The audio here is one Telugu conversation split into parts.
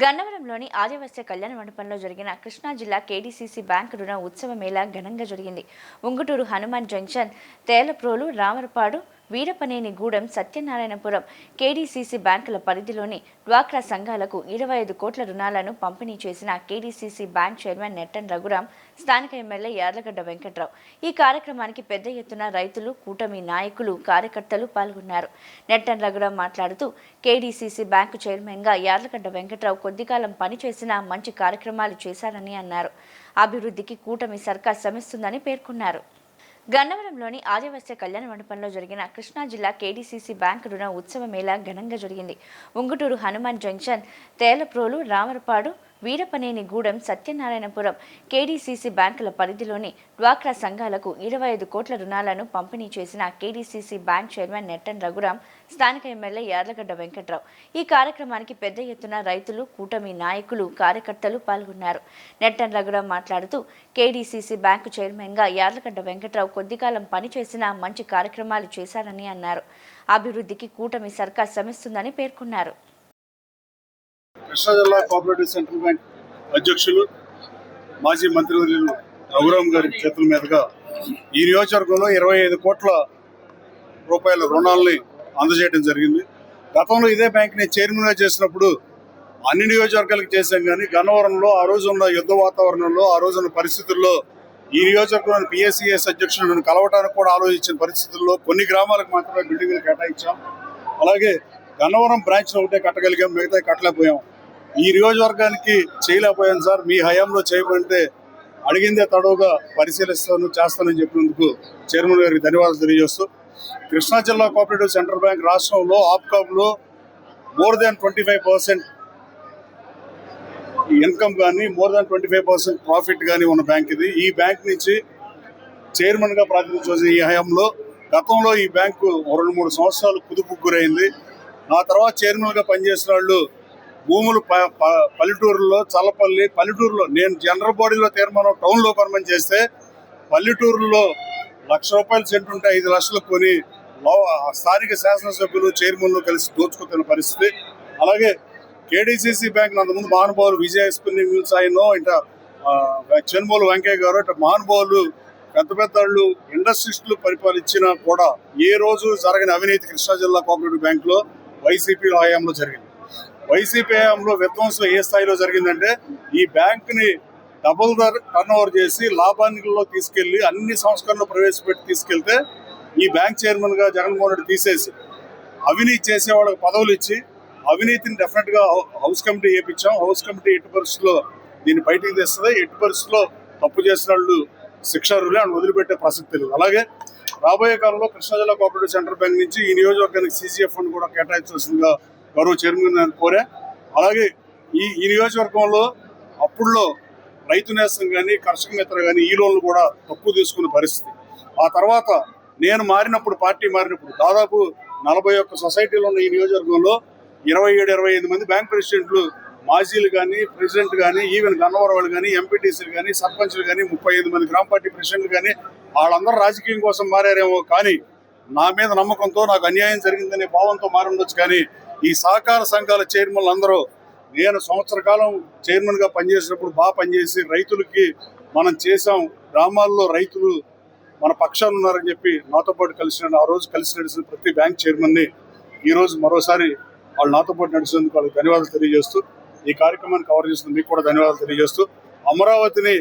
గన్నవరంలోని ఆదివాసీ కళ్యాణ మండపంలో జరిగిన కృష్ణా జిల్లా కేడీసీసీ బ్యాంకు రుణ ఉత్సవ మేళా ఘనంగా జరిగింది. ఉంగుటూరు హనుమాన్ జంక్షన్, తేలప్రోలు, రామరపాడు, వీరపనేనిగూడెం, సత్యనారాయణపురం కేడీసీసీ బ్యాంకుల పరిధిలోని డ్వాక్రా సంఘాలకు 25 కోట్ల రుణాలను పంపిణీ చేసిన కేడీసీసీ బ్యాంక్ చైర్మన్ నెట్టన్ రఘురాం, స్థానిక ఎమ్మెల్యే యార్లగడ్డ వెంకట్రావు. ఈ కార్యక్రమానికి పెద్ద ఎత్తున రైతులు, కూటమి నాయకులు, కార్యకర్తలు పాల్గొన్నారు. నెట్టన్ రఘురాం మాట్లాడుతూ కేడీసీసీ బ్యాంకు చైర్మన్గా యార్లగడ్డ వెంకట్రావు కొద్దికాలం పనిచేసిన మంచి కార్యక్రమాలు చేశారని అన్నారు. అభివృద్ధికి కూటమి సర్కార్ శ్రమిస్తుందని పేర్కొన్నారు. గన్నవరంలోని ఆదివాసీ కళ్యాణ మండపంలో జరిగిన కృష్ణా జిల్లా కేడీసీసీ బ్యాంకు రుణ ఉత్సవ మేళా ఘనంగా జరిగింది. ఉంగుటూరు హనుమాన్ జంక్షన్, తేలప్రోలు, రామరపాడు, వీరపనేనిగూడెం, సత్యనారాయణపురం కేడీసీసీ బ్యాంకుల పరిధిలోని డ్వాక్రా సంఘాలకు 25 కోట్ల రుణాలను పంపిణీ చేసిన కేడీసీసీ బ్యాంక్ చైర్మన్ నెట్టన్ రఘురాం, స్థానిక ఎమ్మెల్యే యార్లగడ్డ వెంకట్రావు. ఈ కార్యక్రమానికి పెద్ద ఎత్తున రైతులు, కూటమి నాయకులు, కార్యకర్తలు పాల్గొన్నారు. నెట్టన్ రఘురాం మాట్లాడుతూ కేడీసీసీ బ్యాంకు చైర్మన్గా యార్లగడ్డ వెంకట్రావు కొద్దికాలం పనిచేసిన మంచి కార్యక్రమాలు చేశారని అన్నారు. అభివృద్ధికి కూటమి సర్కార్ శ్రమిస్తుందని పేర్కొన్నారు. కృష్ణా జిల్లా కోఆపరేటివ్ సెంట్రల్ బ్యాంక్ అధ్యక్షులు మాజీ మంత్రివర్యులు రఘురాం గారి చేతుల మీదుగా ఈ నియోజకవర్గంలో 25 కోట్ల రూపాయల రుణాలని అందజేయడం జరిగింది. గతంలో ఇదే బ్యాంక్ నేను చైర్మన్గా చేసినప్పుడు అన్ని నియోజకవర్గాలకు చేశాం, కానీ గన్నవరంలో ఆ రోజు ఉన్న యుద్ధ వాతావరణంలో, ఆ రోజున్న పరిస్థితుల్లో ఈ నియోజకవర్గంలోని పిఎస్సిఎస్ అధ్యక్షులను కలవటానికి కూడా ఆలోచించిన పరిస్థితుల్లో కొన్ని గ్రామాలకు మాత్రమే బిల్డింగ్లు కేటాయించాం. అలాగే గన్నవరం బ్రాంచ్ ఒకటే కట్టగలిగాం, మిగతా కట్టలేకపోయాం. ఈ నియోజకవర్గానికి చేయలేకపోయాను సార్, మీ హయాంలో చేయమంటే అడిగిందే తడవుగా పరిశీలిస్తాను, చేస్తానని చెప్పినందుకు చైర్మన్ గారికి ధన్యవాదాలు తెలియజేస్తూ, కృష్ణా జిల్లా కోఆపరేటివ్ సెంట్రల్ బ్యాంక్ రాష్ట్రంలో ఆప్కాబ్లో మోర్ దాన్ 25% ఇన్కమ్ కానీ, మోర్ దాన్ 25% ప్రాఫిట్ కానీ ఉన్న బ్యాంక్ ఇది. ఈ బ్యాంక్ నుంచి చైర్మన్గా ప్రాతినిధ్యం ఈ హయాంలో గతంలో ఈ బ్యాంకు 2-3 సంవత్సరాలు కుదుపుకు గురైంది. ఆ తర్వాత చైర్మన్గా పనిచేసిన వాళ్ళు భూములు పల్లెటూరులో, చల్లపల్లి పల్లెటూరులో, నేను జనరల్ బాడీలో తీర్మానం టౌన్లో పర్మనెంట్ చేస్తే పల్లెటూరులో ₹1,00,000 సెంట్ ఉంటే 5 లక్షలకు కొని స్థానిక శాసనసభ్యులు, చైర్మన్లు కలిసి దోచుకుతున్న పరిస్థితి. అలాగే కేడీసీసీ బ్యాంక్ అంతకుముందు మహానుభావులు విజయ స్పిన్నింగ్ మిల్స్ ఆయన, ఇట్లా చెన్మూలు వెంకయ్య గారు, ఇట్లా మహానుభావులు పెద్ద పెద్దళ్ళు ఇండస్ట్రీస్టులు పరిపాలించినా కూడా ఏ రోజు జరగని అవినీతి కృష్ణా జిల్లా కోఆపరేటివ్ బ్యాంకులో వైసీపీ హయాంలో జరిగింది. వైసీపీ హయాంలో విధ్వంసం ఏ స్థాయిలో జరిగిందంటే, ఈ బ్యాంకుని డబుల్ టర్న్ ఓవర్ చేసి లాభానిలో తీసుకెళ్లి అన్ని సంస్కరణలు ప్రవేశపెట్టి తీసుకెళ్తే ఈ బ్యాంక్ చైర్మన్గా జగన్మోహన్ రెడ్డి తీసేసి అవినీతి చేసే వాళ్ళకి పదవులు ఇచ్చి అవినీతిని డెఫినెట్గా హౌస్ కమిటీ చేయించాం. హౌస్ కమిటీ ఎట్టి పరిస్థితుల్లో దీన్ని బయటికి తెస్తుంది. ఎట్టి పరిస్థితుల్లో తప్పు చేసిన వాళ్ళు శిక్షార్హులే, అని వదిలిపెట్టే ప్రసక్తి లేదు. అలాగే రాబోయే కాలంలో కృష్ణా జిల్లా కోఆపరేటివ్ సెంట్రల్ బ్యాంక్ నుంచి ఈ నియోజకవర్గానికి సీసీఎఫ్ ఫండ్ కూడా కేటాయించాల్సిందిగా గౌరవ చైర్మన్ కోరా. అలాగే ఈ నియోజకవర్గంలో అప్పుడులో రైతు నేస్తం కానీ, కర్షక మిత్ర కానీ ఈ లోన్లు కూడా తక్కువ తీసుకునే పరిస్థితి. ఆ తర్వాత నేను మారినప్పుడు, పార్టీ మారినప్పుడు దాదాపు 41 సొసైటీలు ఉన్న ఈ నియోజకవర్గంలో 27-25 మంది బ్యాంక్ ప్రెసిడెంట్లు, మాజీలు కానీ, ప్రెసిడెంట్ కానీ, ఈవెన్ గన్నవరం వాళ్ళు కానీ, ఎంపీటీసీలు కానీ, సర్పంచ్లు కానీ, 35 మంది గ్రామ పార్టీ ప్రెసిడెంట్లు కానీ, వాళ్ళందరూ రాజకీయం కోసం మారారేమో, కానీ నా మీద నమ్మకంతో నాకు అన్యాయం జరిగిందనే భావంతో మారి ఉండొచ్చు. కానీ ఈ సహకార సంఘాల చైర్మన్లు అందరూ నేను సంవత్సర కాలం చైర్మన్గా పనిచేసినప్పుడు బాగా పనిచేసి రైతులకి మనం చేసాం, గ్రామాల్లో రైతులు మన పక్షాలు ఉన్నారని చెప్పి నాతో పాటు ఆ రోజు కలిసి నడిచిన ప్రతి బ్యాంక్ చైర్మన్ని ఈరోజు మరోసారి వాళ్ళు నాతో పాటు నడిచినందుకు వాళ్ళకి ధన్యవాదాలు తెలియజేస్తూ, ఈ కార్యక్రమాన్ని కవర్ చేసిన మీకు కూడా ధన్యవాదాలు తెలియజేస్తూ, అమరావతిని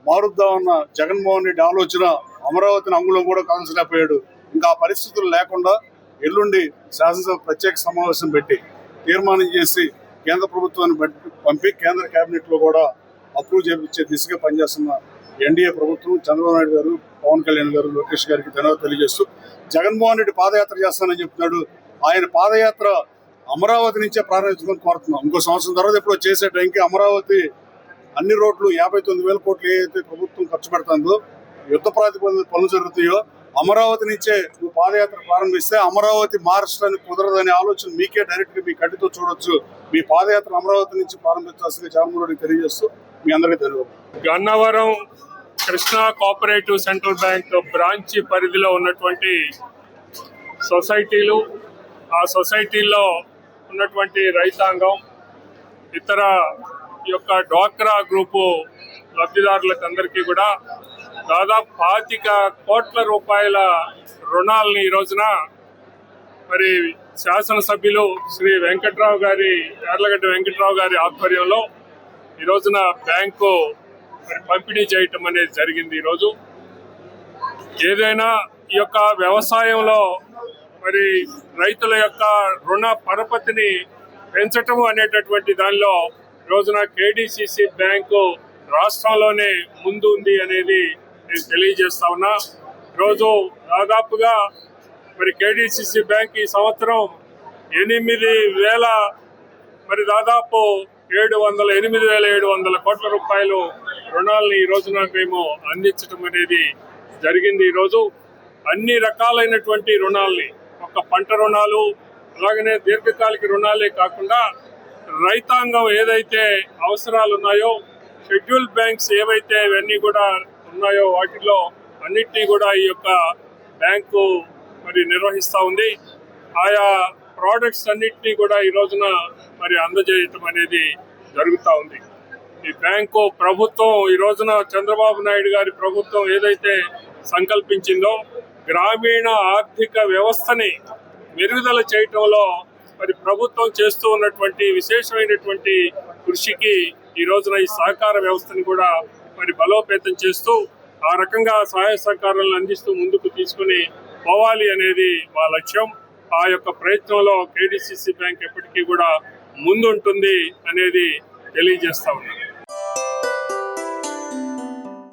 మారుద్దామన్న జగన్మోహన్ రెడ్డి ఆలోచన అమరావతిని అంగుళం కూడా కదల్చలేకపోయాడు. ఇంకా ఆ పరిస్థితులు లేకుండా ఎల్లుండి శాసనసభ ప్రత్యేక సమావేశం పెట్టి తీర్మానం చేసి కేంద్ర ప్రభుత్వాన్ని పంపి కేంద్ర కేబినెట్లో కూడా అప్రూవ్ చేయించే దిశగా పనిచేస్తున్న ఎన్డీఏ ప్రభుత్వం, చంద్రబాబు నాయుడు గారు, పవన్ కళ్యాణ్ గారు, లోకేష్ గారికి ధన్యవాదాలు తెలియజేస్తూ, జగన్మోహన్ రెడ్డి పాదయాత్ర చేస్తానని చెప్తున్నాడు. ఆయన పాదయాత్ర అమరావతి నుంచే ప్రారంభించుకొని కోరుతున్నాం. ఇంకో సంవత్సరం తర్వాత ఎప్పుడో చేసే టైంకి అమరావతి అన్ని రోడ్లు 59,000 కోట్లు ఏదైతే ప్రభుత్వం ఖర్చు పెడుతుందో, యుద్ధ ప్రాతిపదికన పనులు జరుగుతాయో, అమరావతి నుంచే నువ్వు పాదయాత్ర ప్రారంభిస్తే అమరావతి మహారాష్ట్రానికి కుదరదనే ఆలోచన మీకే డైరెక్ట్గా మీ కంటితో చూడొచ్చు. మీ పాదయాత్ర అమరావతి నుంచి ప్రారంభించాల్సిందిగా జగన్మోహన్ రెడ్డి తెలియజేస్తూ మీ అందరికీ ధన్యవాదాలు. Gannavaram Krishna cooperative central bank branch పరిధిలో ఉన్నటువంటి సొసైటీలు, ఆ సొసైటీల్లో ఉన్నటువంటి రైతాంగం ఇతర ఈ యొక్క డ్వాక్రా గ్రూపు లబ్ధిదారులకు అందరికీ కూడా దాదాపు 25 కోట్ల రూపాయల రుణాలని ఈ రోజున మరి శాసనసభ్యులు శ్రీ యార్లగడ్డ వెంకట్రావు గారి ఆధ్వర్యంలో ఈ రోజున బ్యాంకు మరి పంపిణీ చేయటం అనేది జరిగింది. ఈరోజు ఏదైనా ఈ యొక్క వ్యవసాయంలో మరి రైతుల యొక్క రుణ పరపతిని పెంచటం అనేటటువంటి దానిలో రోజున కేడిసిసి బ్యాంకు రాష్ట్రంలోనే ముందు ఉంది అనేది నేను తెలియజేస్తా ఉన్నా. ఈరోజు దాదాపుగా మరి కేడిసిసి బ్యాంక్ ఈ సంవత్సరం 8,000 మరి దాదాపు 8,700 కోట్ల రూపాయలు రుణాలని ఈ రోజున మేము అందించడం అనేది జరిగింది. ఈరోజు అన్ని రకాలైనటువంటి రుణాలని, ఒక పంట రుణాలు, అలాగనే దీర్ఘకాలిక రుణాలే కాకుండా రైతాంగం ఏదైతే అవసరాలు ఉన్నాయో, షెడ్యూల్ బ్యాంక్స్ ఏవైతే ఇవన్నీ కూడా ఉన్నాయో వాటిలో అన్నిటినీ కూడా ఈ యొక్క బ్యాంకు మరి నిర్వహిస్తూ ఉంది. ఆయా ప్రోడక్ట్స్ అన్నిటినీ కూడా ఈ రోజున మరి అందజేయటం అనేది జరుగుతూ ఉంది. ఈ బ్యాంకు ప్రభుత్వం ఈ రోజున చంద్రబాబు నాయుడు గారి ప్రభుత్వం ఏదైతే సంకల్పించిందో గ్రామీణ ఆర్థిక వ్యవస్థని మెరుగుదల చేయటంలో మరి ప్రభుత్వం చేస్తూ ఉన్నటువంటి విశేషమైనటువంటి కృషికి ఈ రోజున ఈ సహకార వ్యవస్థని కూడా మరి బలోపేతం చేస్తూ ఆ రకంగా సహాయ సహకారాలను అందిస్తూ ముందుకు తీసుకుని పోవాలి అనేది మా లక్ష్యం. ఆ యొక్క ప్రయత్నంలో కేడిసిసి బ్యాంక్ ఎప్పటికీ కూడా ముందుంటుంది అనేది తెలియజేస్తా ఉన్నాను.